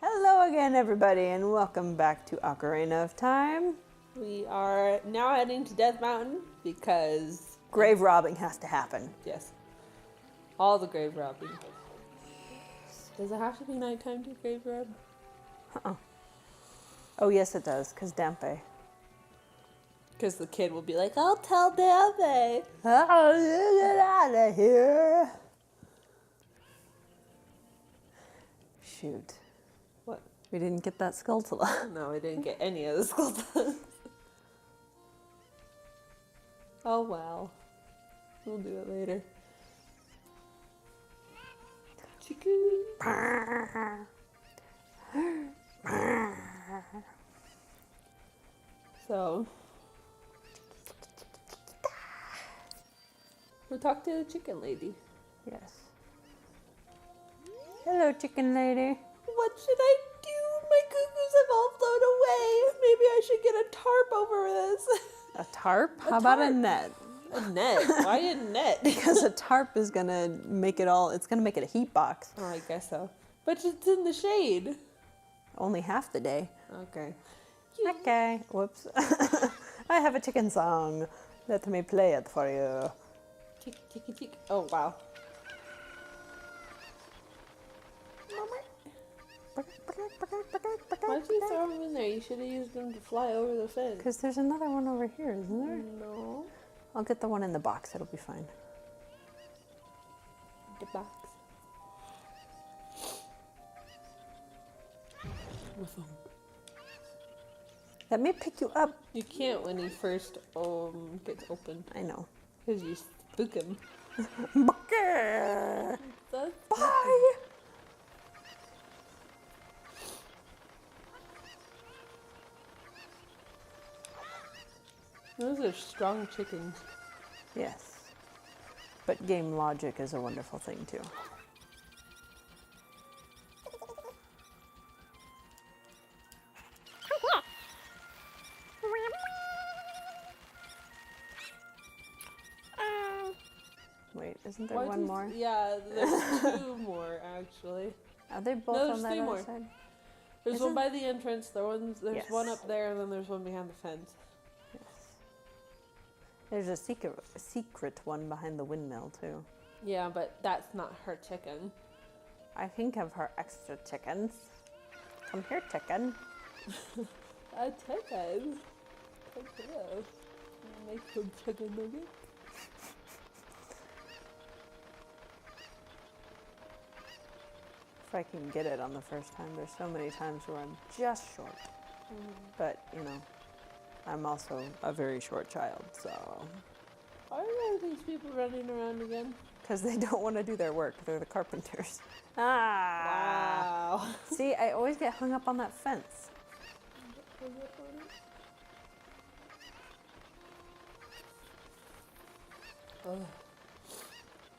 Hello again, everybody, and welcome back to Ocarina of Time. We are now heading to Death Mountain because... Grave robbing has to happen. Yes. All the grave robbing. Does it have to be nighttime to grave rob? Uh-uh. Oh, yes, it does, because Dampe. Because the kid will be like, I'll tell Dampe. Oh, get out of here. Shoot. What? We didn't get that Skulltula. No, we didn't get any of the Skulltulas. Oh, well. We'll do it later. Chicken. So, we'll talk to the chicken lady. Yes. Hello, chicken lady. What should I do? My cuckoos have all flown away. Maybe I should get a tarp over this. A tarp? How about a net? A net? Why a net? Because a tarp is going to make it all, it's going to make it a heat box. Oh, I guess so. But it's in the shade. Only half the day. Okay. Okay. Whoops. I have a chicken song. Let me play it for you. Tick, tick, tick. Oh, wow. Why'd you throw them in there? You should have used them to fly over the fence. Because there's another one over here, isn't there? No. I'll get the one in the box. It'll be fine. The box. Let me pick you up. You can't when he first gets open. I know. Because you spook him. Bye. Those are strong chickens. Yes. But game logic is a wonderful thing, too. Wait, isn't there one more? Yeah, there's two more, actually. Are they both No, on that there's three other more. side? There's one by the entrance, there's Yes. one up there, and then there's one behind the fence. Yes. There's a secret one behind the windmill, too. Yeah, but that's not her chicken. I think of her extra chickens. Come here, chicken. A chicken? Come here. Make some chicken nuggets. If I can get it on the first time. There's so many times where I'm just short. But, you know, I'm also a very short child, so... Why are these people running around again? Because they don't want to do their work. They're the carpenters. Ah! Wow. See, I always get hung up on that fence.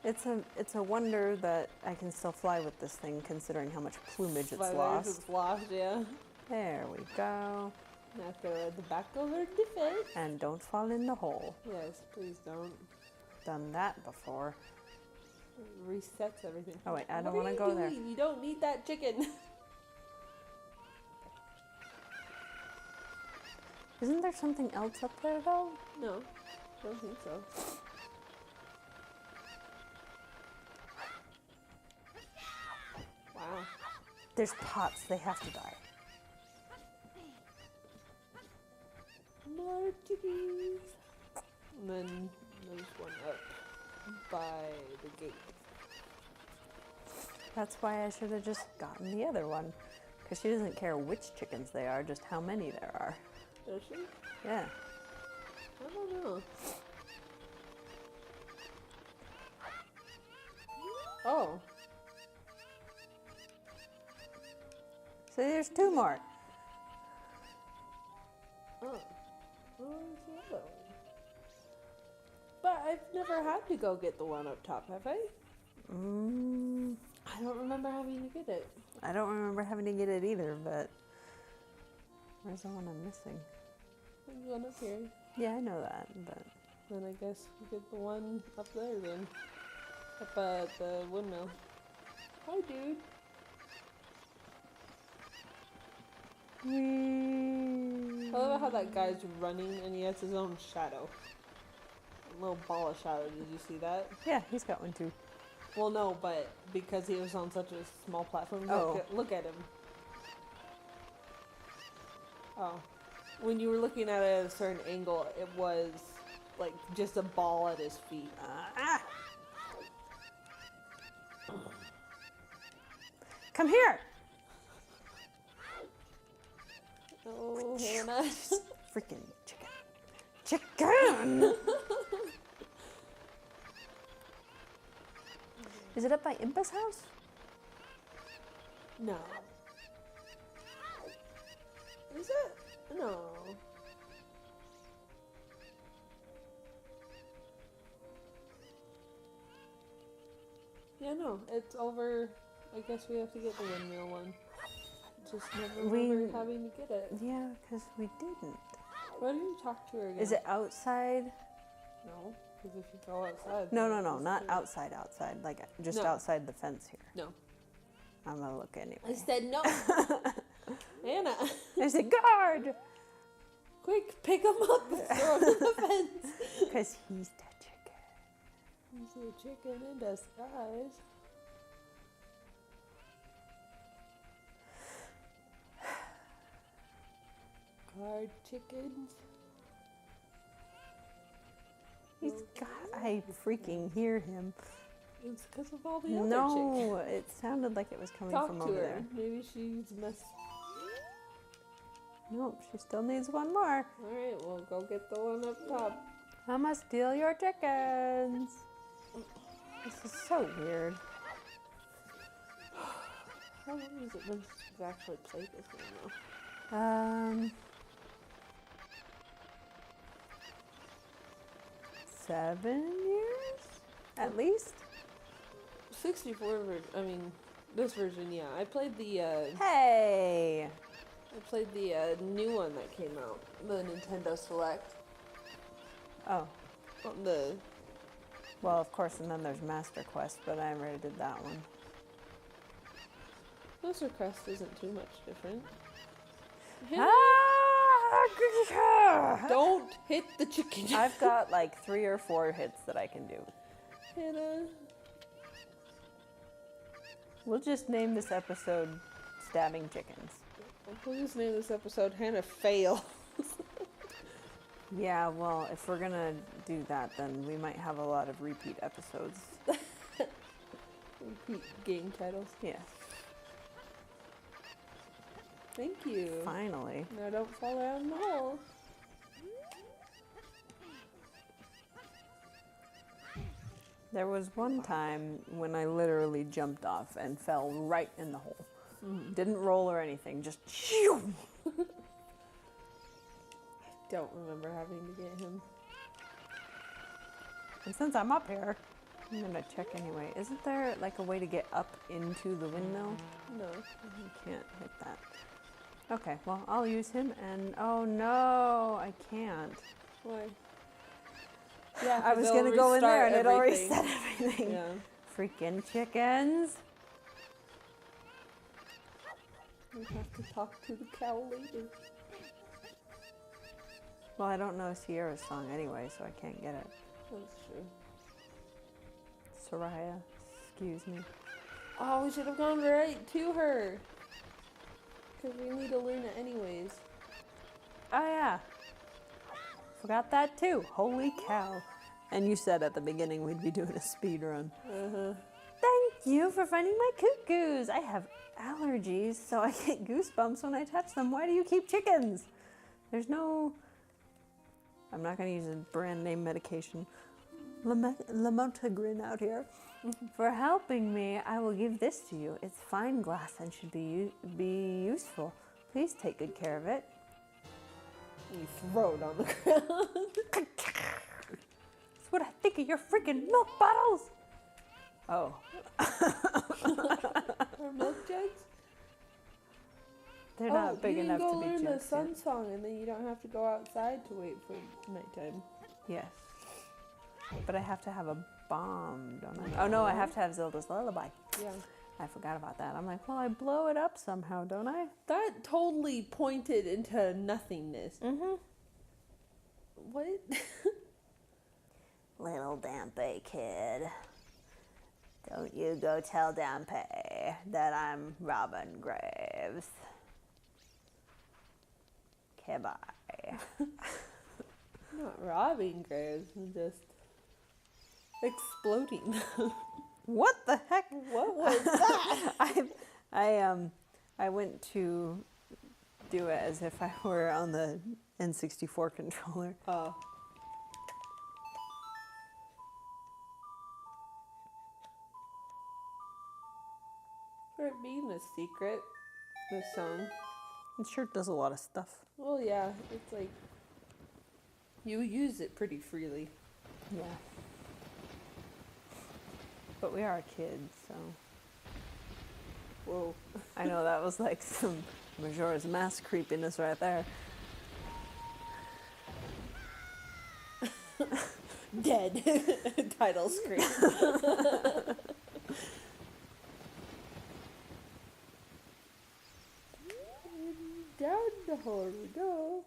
It's a wonder that I can still fly with this thing, considering how much plumage it's lost. It's lost, yeah. There we go. Now throw it the back over the fence. And don't fall in the hole. Yes, please don't. Done that before. It resets everything. Oh wait, I don't want to go there. You don't need that chicken. Isn't there something else up there though? No, don't think so. Wow. There's pots. They have to die. More chickies. And then there's one up by the gate. That's why I should have just gotten the other one. Because she doesn't care which chickens they are, just how many there are. Does she? Yeah. I don't know. Oh. So there's two more. Oh. Where's the other one? But I've never had to go get the one up top, have I? I don't remember having to get it. I don't remember having to get it either, but where's the one I'm missing? There's one up here. Yeah, I know that, but Then I guess we get the one up there then. Up at the windmill. Hi, dude. I love how that guy's running and he has his own shadow. A little ball of shadow. Did you see that? Yeah, he's got one too. Well, no, but because he was on such a small platform, look at him. Oh. When you were looking at it at a certain angle, it was like just a ball at his feet. Come here! Oh, Hannah. Freaking chicken. Chicken! Is it up by Impa's house? No. Is it? No. Yeah, no. It's over. I guess we have to get the windmill one. Just never remember having to get it. Yeah, because we didn't. Why didn't you talk to her again? Is it outside? No, because if you go outside... No, not outside, like just outside the fence here. No. I'm gonna look anyway. I said no. Anna. I said, guard! Quick, pick him up and throw him in the fence. Because he's the chicken. He's a chicken in disguise. Guard chickens. I freaking hear him. It's because of all the other chickens. No, it sounded like it was coming from over there. Maybe she's messed. Nope, she still needs one more. Alright, we'll go get the one up top. I'm gonna steal your chickens. This is so weird. How long has it been since we've actually played this game now? 7 years? At least? 64 version, I mean, this version, yeah. I played the, Hey! I played the, new one that came out. The Nintendo Select. Oh. Well, of course, and then there's Master Quest, but I already did that one. Master Quest isn't too much different. Don't hit the chicken. I've got like 3 or 4 hits that I can do. Hannah. We'll just name this episode Stabbing Chickens. We'll just name this episode Hannah Fail. Yeah, well, if we're gonna do that, then we might have a lot of repeat episodes. Repeat game titles. Yeah. Thank you. Finally. Now don't fall down the hole. There was one time when I literally jumped off and fell right in the hole. Mm-hmm. Didn't roll or anything, just Don't remember having to get him. And since I'm up here, I'm gonna check anyway. Isn't there like a way to get up into the windmill? No. You can't hit that. Okay, well, I'll use him and oh no, I can't. Why? Yeah, I was gonna go in there and it already everything. set everything. Yeah. Freaking chickens. We have to talk to the cow later. Well, I don't know Sierra's song anyway, so I can't get it. That's true. Soraya, excuse me. Oh, we should have gone right to her. Because we need to learn it anyways. Oh yeah. Forgot that too. Holy cow. And you said at the beginning we'd be doing a speed run. Uh-huh. Thank you for finding my cuckoos. I have allergies, so I get goosebumps when I touch them. Why do you keep chickens? There's no... I'm not going to use a brand name medication. Lamontagrin out here. For helping me, I will give this to you. It's fine glass and should be useful. Please take good care of it. You throw it on the ground. That's what I think of your freaking milk bottles. Oh. Or milk jugs? They're not big enough to be You can go learn the jugs sun yet. song and then you don't have to go outside to wait for nighttime. Yes. But I have to have a bomb, don't I? Oh no, I have to have Zelda's Lullaby. Yeah. I forgot about that. I'm like, well, I blow it up somehow, don't I? That totally pointed into nothingness. Mm-hmm. What? Little Dampé kid. Don't you go tell Dampé that I'm Robin Graves. Okay, bye. Not robbing graves, I'm just exploding. What the heck? What was that? I went to do it as if I were on the N64 controller. Oh. For it being a secret, this song. It sure does a lot of stuff. Well, yeah, it's like you use it pretty freely. Yeah. But we are kids, so. Whoa. I know that was like some Majora's Mask creepiness right there. Dead. Title screen. Down the hole we go.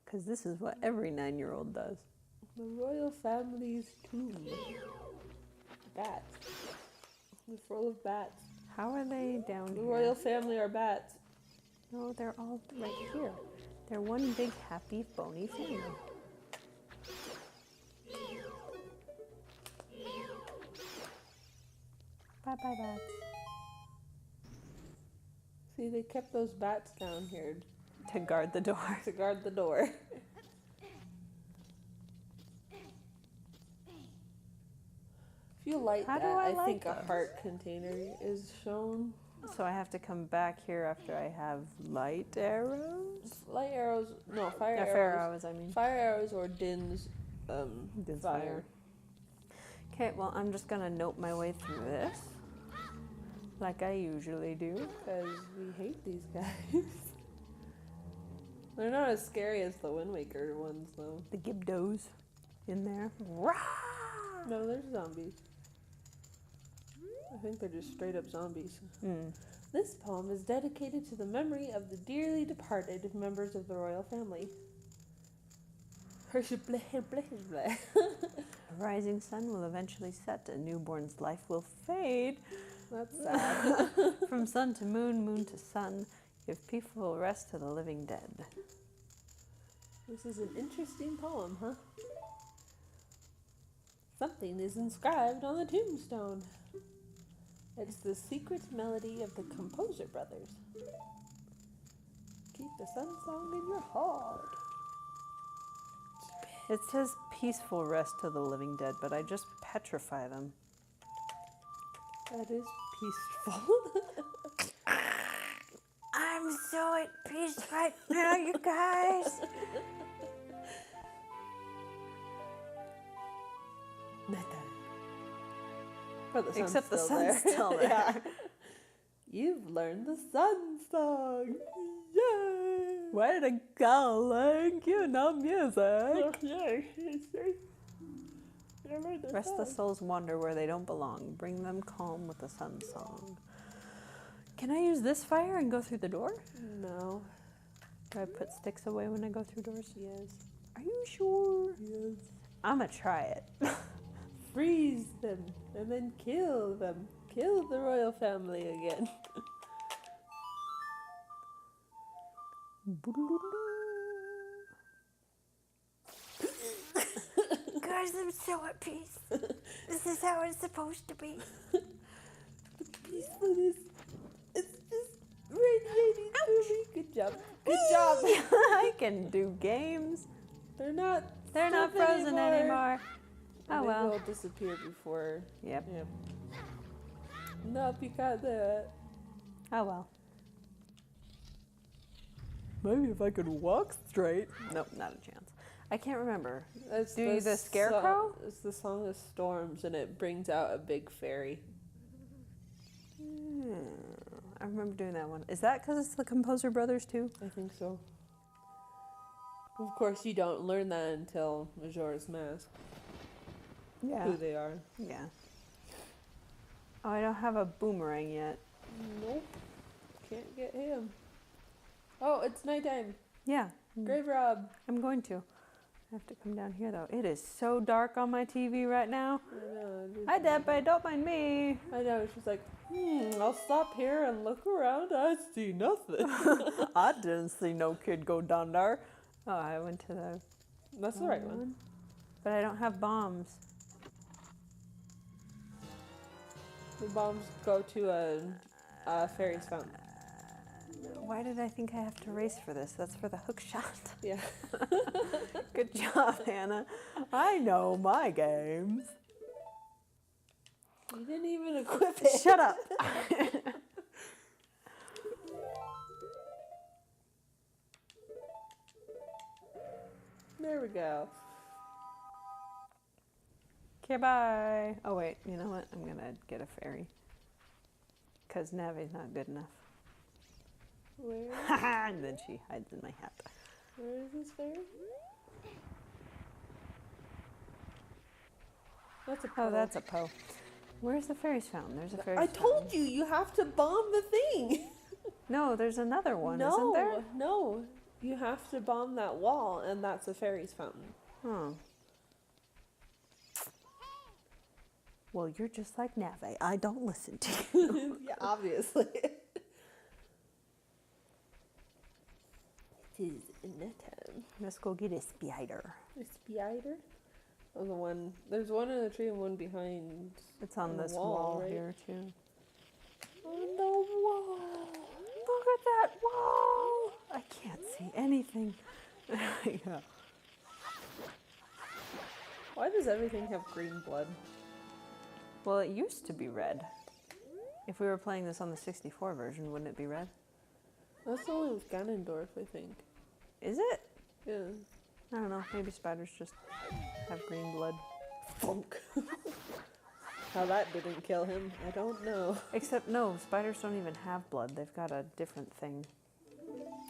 Because this is what every 9-year-old does. The royal family's tomb. Bats. It's full of bats. How are they down The here? royal family are bats. No, they're all right here. They're one big happy bony family. Bye-bye, bats. See, they kept those bats down here To guard the door. to guard the door. If you light How that, do I I light think a those? heart container is shown. So I have to come back here after I have light arrows? Light arrows, no, fire Yeah, arrows. fair arrows, I mean. Fire arrows or Din's Din's fire. Okay, well, I'm just gonna note my way through this. Like I usually do. Because we hate these guys. They're not as scary as the Wind Waker ones, though. The Gibdos in there. Rah! No, they're zombies. I think they're just straight up zombies. Mm. This poem is dedicated to the memory of the dearly departed members of the royal family. A rising sun will eventually set. A newborn's life will fade. That's sad. From sun to moon, moon to sun. Give peaceful rest to the living dead. This is an interesting poem, huh? Something is inscribed on the tombstone. It's the secret melody of the Composer Brothers. Keep the sun song in your heart. It says peaceful rest to the living dead, but I just petrify them. That is peaceful. I'm so at peace right now, you guys. Nighttime. Oh, the sun's Except the still sun's there. still there. Yeah. You've learned the sun song. Yay! Way to go, Link. You know music. Yay! Rest the souls wander where they don't belong. Bring them calm with the sun song. Can I use this fire and go through the door? No. Do I put sticks away when I go through doors? Yes. Are you sure? Yes. I'm gonna try it. Freeze them and then kill them. Kill the royal family again. Guys, I'm so at peace. This is how it's supposed to be. Peacefulness. It's just radiating through me. Good job. Good job. I can do games. They're not frozen anymore. And Oh they well. will disappear before. Yep. Yep. Nope, you got that. Oh well. Maybe if I could walk straight. Nope, not a chance. I can't remember. It's Do the scarecrow? It's the Song of Storms, and it brings out a big fairy. I remember doing that one. Is that because it's the Composer Brothers too? I think so. Of course, you don't learn that until Majora's Mask. Yeah. Who they are. Yeah. Oh, I don't have a boomerang yet. Nope. Can't get him. Oh, it's nighttime. Yeah. Grave rob. I'm going to. I have to come down here though. It is so dark on my TV right now. I know. Hi, Debbie. Don't mind me. I know. She's like, I'll stop here and look around. I see nothing. I didn't see no kid go down there. Oh, I went to the... That's the right one. But I don't have bombs. The bombs go to a fairy's fountain. Why did I think I have to race for this? That's for the hook shot. Yeah. Good job, Hannah. I know my games. You didn't even equip it. Shut up. There we go. Okay, bye. Oh, wait. You know what? I'm going to get a fairy. Because Navi's not good enough. Where? And then she hides in my hat. Where is this fairy? That's a Poe. Oh, that's a Poe. Where's the fairy's fountain? There's a fairy's I fountain. told you, you have to bomb the thing. No, there's another one, isn't there? No. You have to bomb that wall, and that's a fairy's fountain. Oh. Well, you're just like Navi. I don't listen to you. Yeah, obviously. It is nighttime. Let's go get a spider. A spider? Oh, the one. There's one in the tree and one behind. It's on the this wall right? here, too. On the wall. Look at that wall! I can't see anything. Yeah. Why does everything have green blood? Well, it used to be red. If we were playing this on the 64 version, wouldn't it be red? That's the one with Ganondorf, I think. Is it? Yeah. I don't know. Maybe spiders just have green blood. Funk. How that didn't kill him, I don't know. Except, no, spiders don't even have blood. They've got a different thing.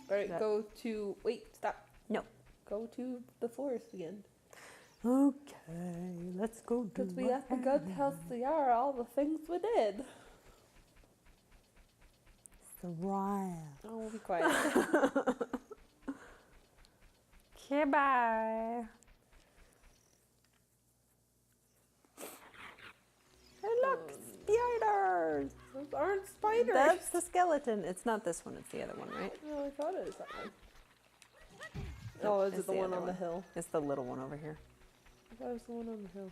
Alright, go to... Wait, stop. No. Go to the forest again. Okay, let's go do Because we have to go tell Ciara all the things we did. Ciara. Oh, we'll be quiet. Okay, bye. Hey, look, spiders. Those aren't spiders. That's the skeleton. It's not this one. It's the other one, right? No, I thought it was that one. No, Oh, is it's it the the one other on the hill? It's the little one over here. I thought it was the one on the hill.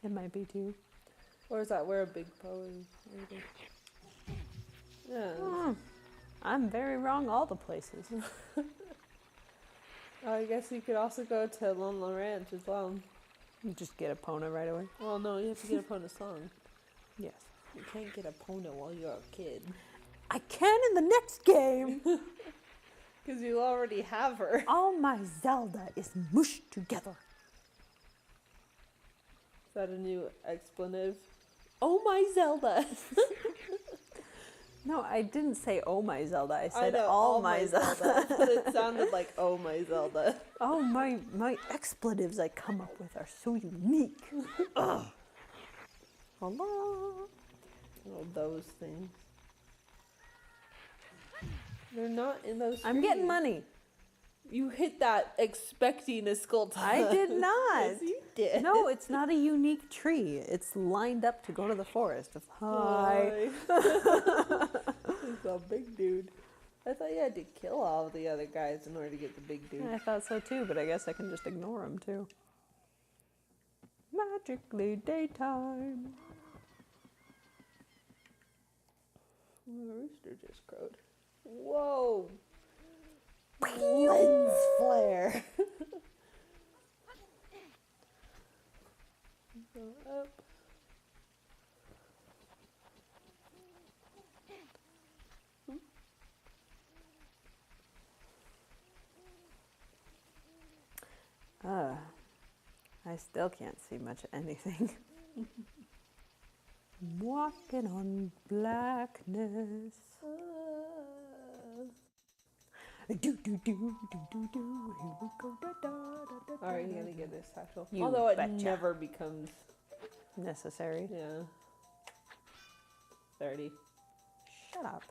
It might be too. Or is that where a big Poe is? Maybe. Yeah. I'm very wrong all the places. I guess you could also go to Lone Ranch as well. You just get a Pona right away. Well, no, you have to get a Pona song. Yes. You can't get a Pona while you're a kid. I can in the next game. Because you already have her. All my Zelda is mushed together. Is that a new expletive? Oh my Zelda! No, I didn't say oh my Zelda. I said know, all my Zelda. But it sounded like oh my Zelda. Oh, my expletives I come up with are so unique. Ugh. Hello. Oh, those things. They're not in those trees. I'm getting money. You hit that expecting a skull top. I did not. Yes, you did. No, it's not a unique tree. It's lined up to go to the forest. Hi. It's a big dude. I thought you had to kill all the other guys in order to get the big dude. I thought so too, but I guess I can just ignore them too. Magically daytime. Oh, the rooster just crowed. Whoa! Lens flare. Go up. I still can't see much of anything. I'm walking on blackness. Do do do do do do. Here we go. Da, da, da, da, Are you da, gonna da. get this satchel? You Although it betcha. never becomes. Necessary. Yeah. 30. Shut up.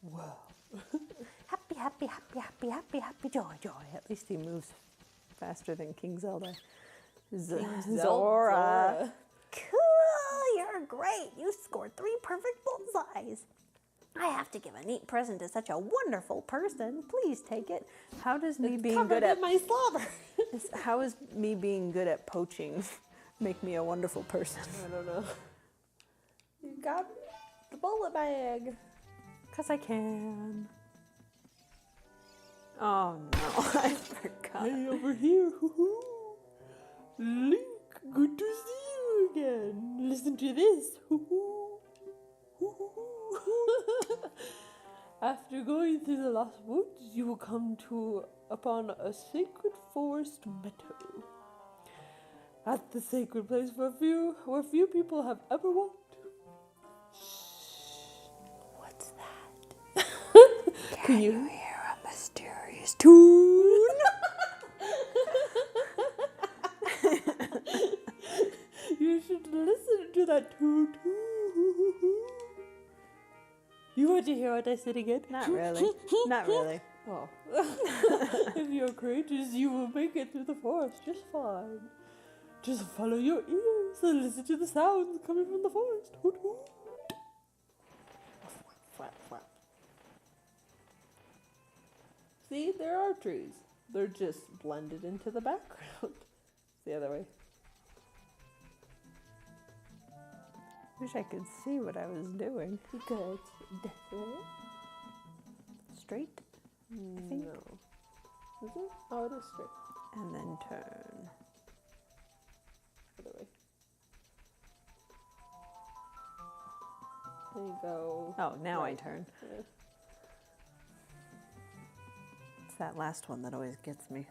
Whoa. Happy, happy, happy, happy, happy, happy, joy, joy. At least he moves faster than King Zelda. Zora. Cool, you're great. You scored 3 perfect bullseyes. I have to give a neat present to such a wonderful person. Please take it. How does me being good at my slobber? how is me being good at poaching make me a wonderful person? I don't know. You got the bullet bag. 'Cause I can. Oh no, I forgot. Hey, over here. Link, good to see you again. Listen to this. After going through the lost woods, you will come upon a sacred forest meadow. At the sacred place where few people have ever walked. What's that? Can you hear a mysterious tune? You should listen to that tune. You want to hear what I said again? Not really. Not really. Oh. If you're courageous, you will make it through the forest just fine. Just follow your ears and listen to the sounds coming from the forest. Hoot, hoot. Flap, flap. See, there are trees. They're just blended into the background. The other way. Wish I could see what I was doing. You could. Definitely. Straight, I think. No. Is it? Oh, it is straight. And then turn. Other way. There you go. Oh, now Right. I turn. Yeah. It's that last one that always gets me.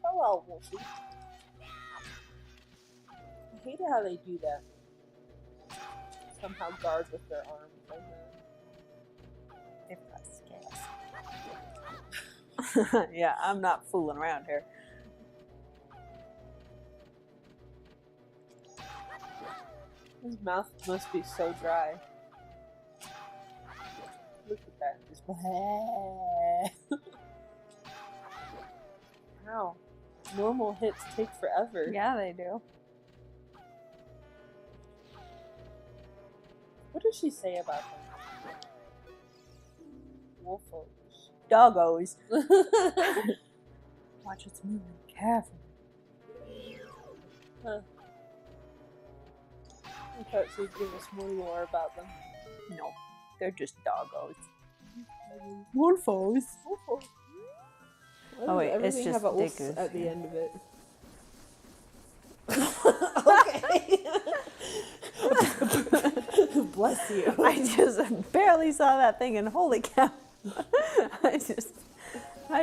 Hello, Wolfie. I hate how they do that. Somehow guard with their arms like that. They've got scales. Yeah, I'm not fooling around here. His mouth must be so dry. Look at that. Just Wow. Normal hits take forever. Yeah, they do. What does she say about them? Wolfos. Doggos. Watch its movement carefully. Huh. I thought she'd give us more about them. No, they're just doggos. Wolfos. Wolfos. Why Oh, wait, does it's everything just have a wolf Dickus, at the yeah. end of it? Okay. Bless you. I just barely saw that thing, and holy cow! I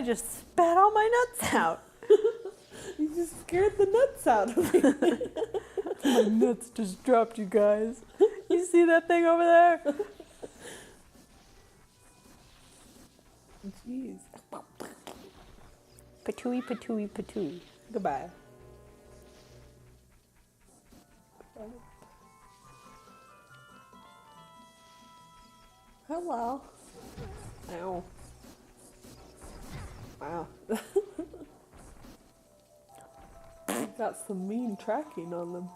just spat all my nuts out. You just scared the nuts out of me. My nuts just dropped, you guys. You see that thing over there? Jeez. Patooey, patooey, patooey. Goodbye. Hello. Ow. Wow. Got some mean tracking on them.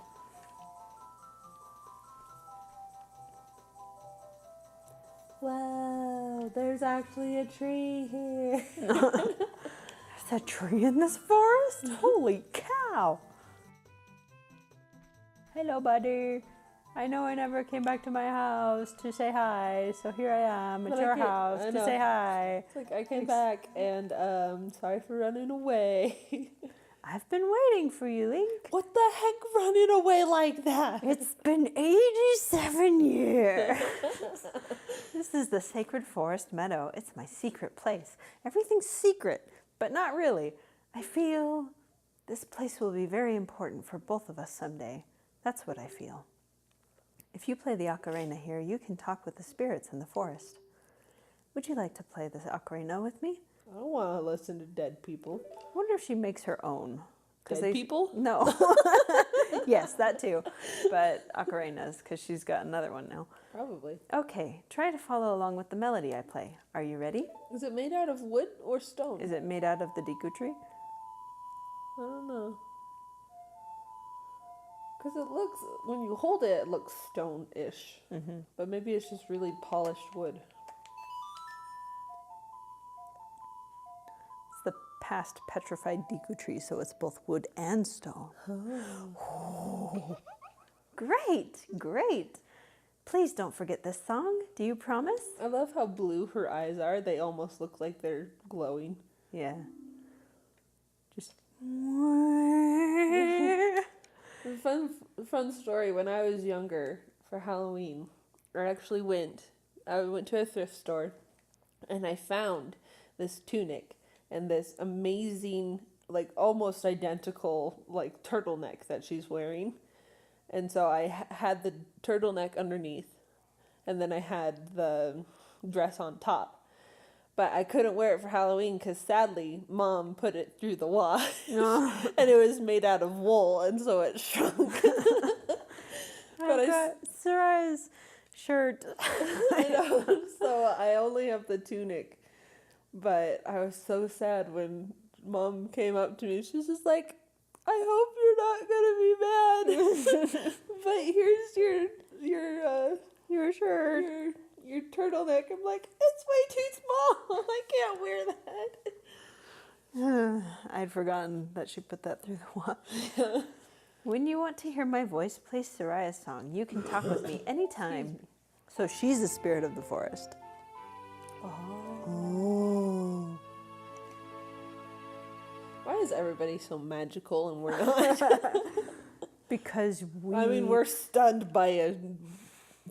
Whoa, there's actually a tree here. There's a tree in this forest? Holy cow! Hello, buddy. I know I never came back to my house to say hi, so here I am at But your I can't- house I to know. say hi. It's like I came back and sorry for running away. I've been waiting for you, Link. What the heck running away like that? It's been 87 years. This is the Sacred Forest Meadow. It's my secret place. Everything's secret, but not really. I feel this place will be very important for both of us someday. That's what I feel. If you play the ocarina here, you can talk with the spirits in the forest. Would you like to play the ocarina with me? I don't want to listen to dead people. I wonder if she makes her own. Dead people? No. Yes, that too. But ocarinas, because she's got another one now. Probably. Okay, try to follow along with the melody I play. Are you ready? Is it made out of wood or stone? Is it made out of the deku tree? I don't know. Because it looks, when you hold it, it looks stone-ish. Mm-hmm. But maybe it's just really polished wood. It's the past petrified deku tree, so it's both wood and stone. Oh. Great, great. Please don't forget this song. Do you promise? I love how blue her eyes are. They almost look like they're glowing. Yeah. Just... Fun story. When I was younger, for Halloween, I went to a thrift store, and I found this tunic and this amazing, like almost identical, like turtleneck that she's wearing. And so I had the turtleneck underneath, and then I had the dress on top. But I couldn't wear it for Halloween because, sadly, Mom put it through the wash. Oh. And it was made out of wool, and so it shrunk. But I got Sarai's shirt. I know, so I only have the tunic. But I was so sad when Mom came up to me. She's just like, I hope you're not gonna be mad. But here's your shirt. Your turtleneck. I'm like, it's way too small. I can't wear that. I'd forgotten that she put that through the wash. When you want to hear my voice play Soraya's song, you can talk with me anytime. So she's the spirit of the forest. Oh. Why is everybody so magical and we're not? Because we're stunned by a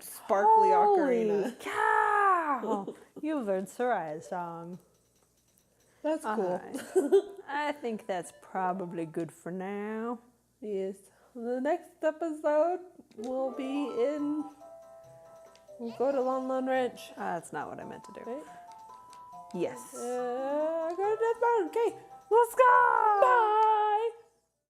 sparkly ocarina. Cow! You learned Soraya's song. That's cool. Right. I think that's probably good for now. Yes. The next episode will be we'll go to Lon Lon Ranch. That's not what I meant to do. Right? Yes. Go to Death Mountain. Okay. Let's go! Bye!